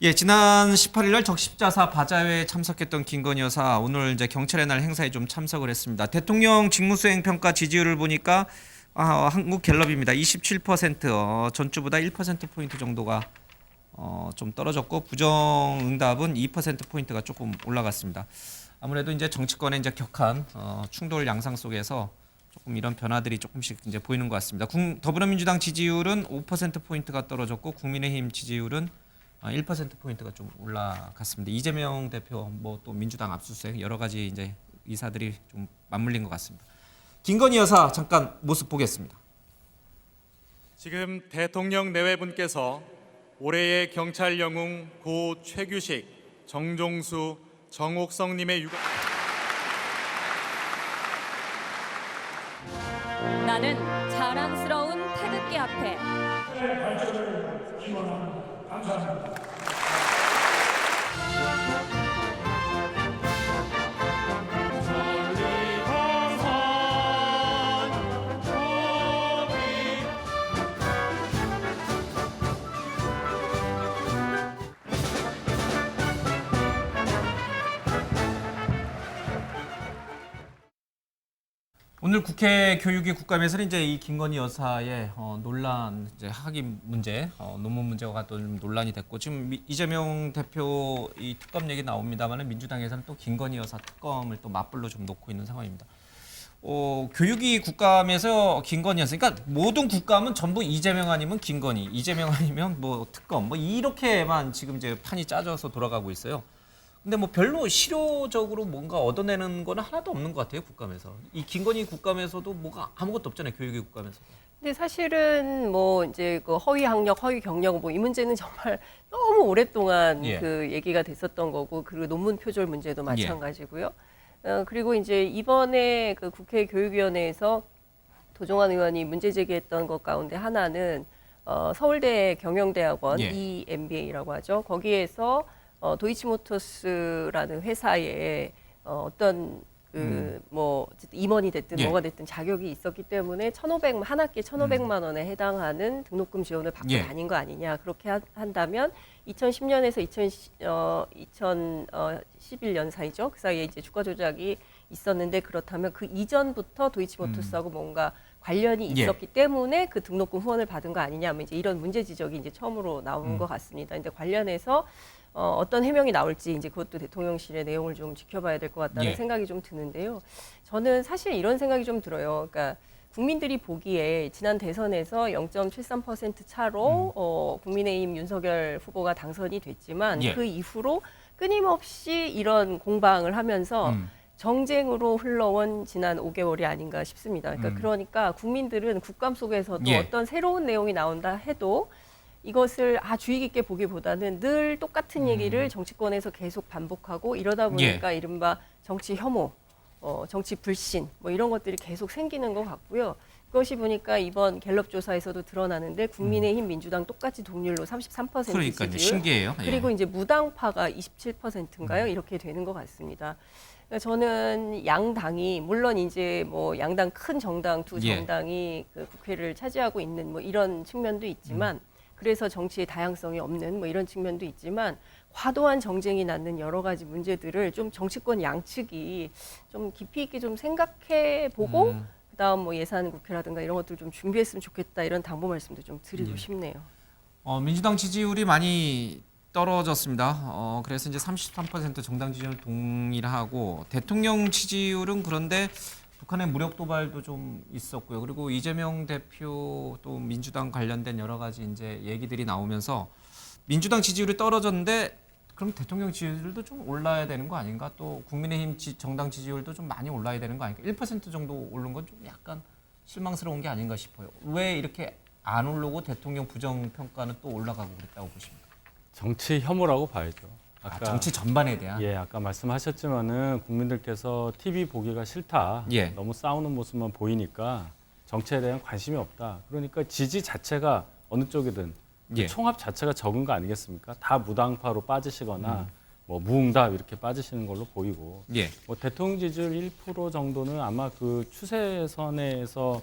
예, 지난 18일 날 적십자사 바자회에 참석했던 김건희 여사 오늘 이제 경찰의 날 행사에 좀 참석을 했습니다. 대통령 직무수행 평가 지지율을 보니까 한국갤럽입니다. 27%, 전주보다 1% 포인트 정도가 좀 떨어졌고 부정 응답은 2% 포인트가 조금 올라갔습니다. 아무래도 이제 정치권의 이제 격한 충돌 양상 속에서 조금 이런 변화들이 조금씩 이제 보이는 것 같습니다. 더불어민주당 지지율은 5% 포인트가 떨어졌고 국민의힘 지지율은 1% 포인트가 좀 올라갔습니다. 이재명 대표 뭐 또 민주당 압수수색 여러 가지 이제 이사들이 좀 맞물린 것 같습니다. 김건희 여사 잠깐 모습 보겠습니다. 지금 대통령 내외분께서 올해의 경찰 영웅 고 최규식, 정종수, 정옥성님의 유가 나는 자랑스러운 태극기 앞에 발전을 기원합니다. 감사합니다. 오늘 국회 교육위 국감에서는 이제 이 김건희 여사의 논란, 이제 학위 문제, 논문 문제가 또 좀 논란이 됐고 지금 이재명 대표 이 특검 얘기 나옵니다만은 민주당에서는 또 김건희 여사 특검을 또 맞불로 좀 놓고 있는 상황입니다. 교육위 국감에서 김건희 여사, 그러니까 모든 국감은 전부 이재명 아니면 김건희, 이재명 아니면 뭐 특검, 뭐 이렇게만 지금 이제 판이 짜져서 돌아가고 있어요. 근데 뭐 별로 실효적으로 뭔가 얻어내는 거는 하나도 없는 것 같아요, 국감에서. 이 김건희 국감에서도 뭐가 아무것도 없잖아요, 교육위 국감에서. 근데 사실은 뭐 이제 그 허위 학력, 허위 경력 뭐 이 문제는 정말 너무 오랫동안 예. 그 얘기가 됐었던 거고, 그리고 논문 표절 문제도 마찬가지고요. 그리고 이제 이번에 그 국회 교육위원회에서 도종환 의원이 문제 제기했던 것 가운데 하나는 서울대 경영대학원 예. EMBA라고 하죠. 거기에서 도이치모터스라는 회사에 어떤 뭐 임원이 됐든 예. 뭐가 됐든 자격이 있었기 때문에 한 학기에 1,500만 원에 해당하는 등록금 지원을 받고 예. 다닌 거 아니냐. 그렇게 한다면 2010년에서 2011년 사이죠. 그 사이에 이제 주가 조작이 있었는데, 그렇다면 그 이전부터 도이치모터스하고 뭔가 관련이 예. 있었기 때문에 그 등록금 후원을 받은 거 아니냐. 이제 이런 문제 지적이 이제 처음으로 나온 것 같습니다. 이제 관련해서 어떤 해명이 나올지 이제 그것도 대통령실의 내용을 좀 지켜봐야 될 것 같다는 예. 생각이 좀 드는데요. 저는 사실 이런 생각이 좀 들어요. 그러니까 국민들이 보기에 지난 대선에서 0.73% 차로 국민의힘 윤석열 후보가 당선이 됐지만 예. 그 이후로 끊임없이 이런 공방을 하면서 정쟁으로 흘러온 지난 5개월이 아닌가 싶습니다. 그러니까 국민들은 국감 속에서도 예. 어떤 새로운 내용이 나온다 해도 이것을 주의 깊게 보기보다는 늘 똑같은 얘기를 정치권에서 계속 반복하고 이러다 보니까 이른바 정치 혐오, 정치 불신 뭐 이런 것들이 계속 생기는 것 같고요. 그것이 보니까 이번 갤럽 조사에서도 드러나는데 국민의힘, 민주당 똑같이 동률로 33% 그러니까요, 지지율, 신기해요. 예. 그리고 이제 무당파가 27%인가요? 이렇게 되는 것 같습니다. 그러니까 저는 양당이 물론 이제 뭐 양당 큰 정당 두 예. 정당이 그 국회를 차지하고 있는 뭐 이런 측면도 있지만 그래서 정치의 다양성이 없는 뭐 이런 측면도 있지만 과도한 정쟁이 낳는 여러 가지 문제들을 좀 정치권 양측이 좀 깊이 있게 좀 생각해 보고 그다음 뭐 예산 국회라든가 이런 것들 좀 준비했으면 좋겠다, 이런 당부 말씀도 좀 드리고 싶네요. 민주당 지지율이 많이 떨어졌습니다. 그래서 이제 33% 정당 지지율 동일하고 대통령 지지율은 그런데 북한의 무력 도발도 좀 있었고요. 그리고 이재명 대표 또 민주당 관련된 여러 가지 이제 얘기들이 나오면서 민주당 지지율이 떨어졌는데 그럼 대통령 지지율도 좀 올라야 되는 거 아닌가? 또 국민의힘 정당 지지율도 좀 많이 올라야 되는 거 아닌가? 1% 정도 오른 건 좀 약간 실망스러운 게 아닌가 싶어요. 왜 이렇게 안 오르고 대통령 부정 평가는 또 올라가고 그랬다고 보십니까? 정치 혐오라고 봐야죠. 정치 전반에 대한. 아까 말씀하셨지만은 국민들께서 TV 보기가 싫다. 예. 너무 싸우는 모습만 보이니까 정치에 대한 관심이 없다. 그러니까 지지 자체가 어느 쪽이든 그 예. 총합 자체가 적은 거 아니겠습니까? 다 무당파로 빠지시거나 뭐 무응답 이렇게 빠지시는 걸로 보이고, 예. 뭐 대통령 지지율 1% 정도는 아마 그 추세선에서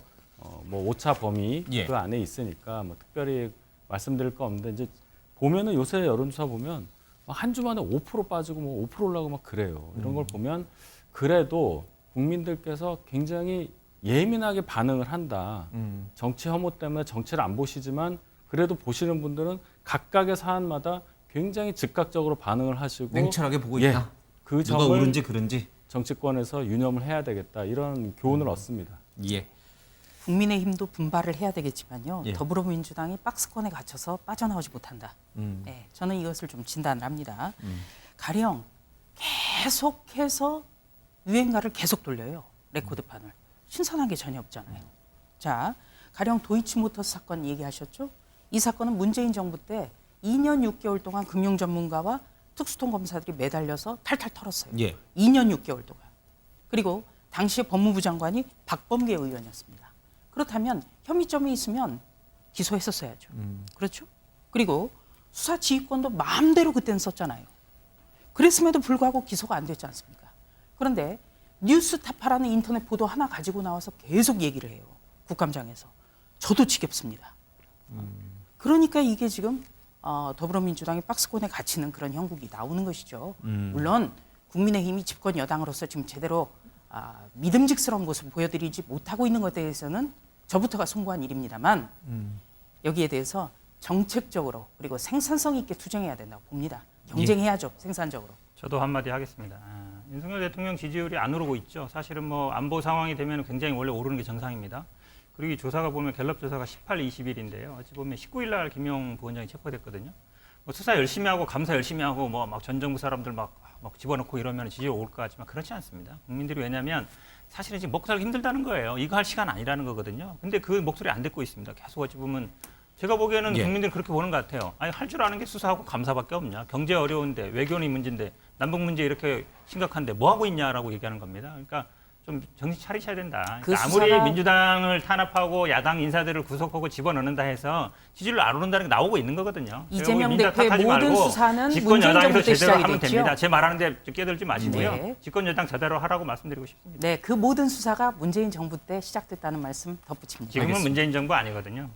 뭐 오차 범위 예. 그 안에 있으니까 뭐 특별히 말씀드릴 거 없는데, 이제 보면은 요새 여론조사 보면 한 주 만에 5% 빠지고 뭐 5% 올라가고 막 그래요. 이런 걸 보면 그래도 국민들께서 굉장히 예민하게 반응을 한다. 정치 혐오 때문에 정치를 안 보시지만 그래도 보시는 분들은 각각의 사안마다 굉장히 즉각적으로 반응을 하시고 냉철하게 보고 예, 있다. 그 누가 점을 옳은지 그른지. 정치권에서 유념을 해야 되겠다. 이런 교훈을 얻습니다. 예. 국민의힘도 분발을 해야 되겠지만요. 예. 더불어민주당이 박스권에 갇혀서 빠져나오지 못한다. 네, 저는 이것을 좀 진단을 합니다. 가령 계속해서 유행가를 계속 돌려요. 레코드판을. 신선한 게 전혀 없잖아요. 자, 가령 도이치모터스 사건 얘기하셨죠? 이 사건은 문재인 정부 때 2년 6개월 동안 금융 전문가와 특수통 검사들이 매달려서 탈탈 털었어요. 예. 2년 6개월 동안. 그리고 당시에 법무부 장관이 박범계 의원이었습니다. 그렇다면 혐의점이 있으면 기소했었어야죠. 그렇죠? 그리고 수사 지휘권도 마음대로 그때는 썼잖아요. 그랬음에도 불구하고 기소가 안 됐지 않습니까? 그런데 뉴스타파라는 인터넷 보도 하나 가지고 나와서 계속 얘기를 해요. 국감장에서. 저도 지겹습니다. 그러니까 이게 지금 더불어민주당이 박스권에 갇히는 그런 형국이 나오는 것이죠. 물론 국민의힘이 집권 여당으로서 지금 제대로 믿음직스러운 모습을 보여드리지 못하고 있는 것에 대해서는 저부터가 송구한 일입니다만 여기에 대해서 정책적으로 그리고 생산성 있게 투쟁해야 된다고 봅니다. 경쟁해야죠. 생산적으로. 저도 한마디 하겠습니다. 윤석열 대통령 지지율이 안 오르고 있죠. 사실은 뭐 안보 상황이 되면 굉장히 원래 오르는 게 정상입니다. 그리고 이 조사가 보면 갤럽 조사가 18, 20일인데요. 어찌 보면 19일 날 김용 부원장이 체포됐거든요. 뭐 수사 열심히 하고 감사 열심히 하고 뭐 막 전 정부 사람들 막 집어넣고 이러면 지지율 올까 하지만 그렇지 않습니다. 국민들이 왜냐하면 사실은 지금 먹고 살기 힘들다는 거예요. 이거 할 시간 아니라는 거거든요. 근데 그 목소리 안 듣고 있습니다. 계속 어찌 보면 제가 보기에는 예. 국민들이 그렇게 보는 것 같아요. 아니 할 줄 아는 게 수사하고 감사밖에 없냐. 경제 어려운데 외교는 문제인데 남북 문제 이렇게 심각한데 뭐 하고 있냐라고 얘기하는 겁니다. 그러니까 좀 정신 차리셔야 된다. 그 그러니까 아무리 수사가- 민주당을 탄압하고 야당 인사들을 구속하고 집어넣는다 해서 지지율 안 오른다는 게 나오고 있는 거거든요. 이재명 민주당 대표의 탓하지 모든 말고 수사는 집권 문재인 여당에서 정부 때 제대로 시작이 하면 됐죠. 됩니다. 제 말하는데 끼어들지 마시고요. 네. 집권 여당 제대로 하라고 말씀드리고 싶습니다. 네, 그 모든 수사가 문재인 정부 때 시작됐다는 말씀 덧붙입니다. 지금은 문재인 정부 아니거든요.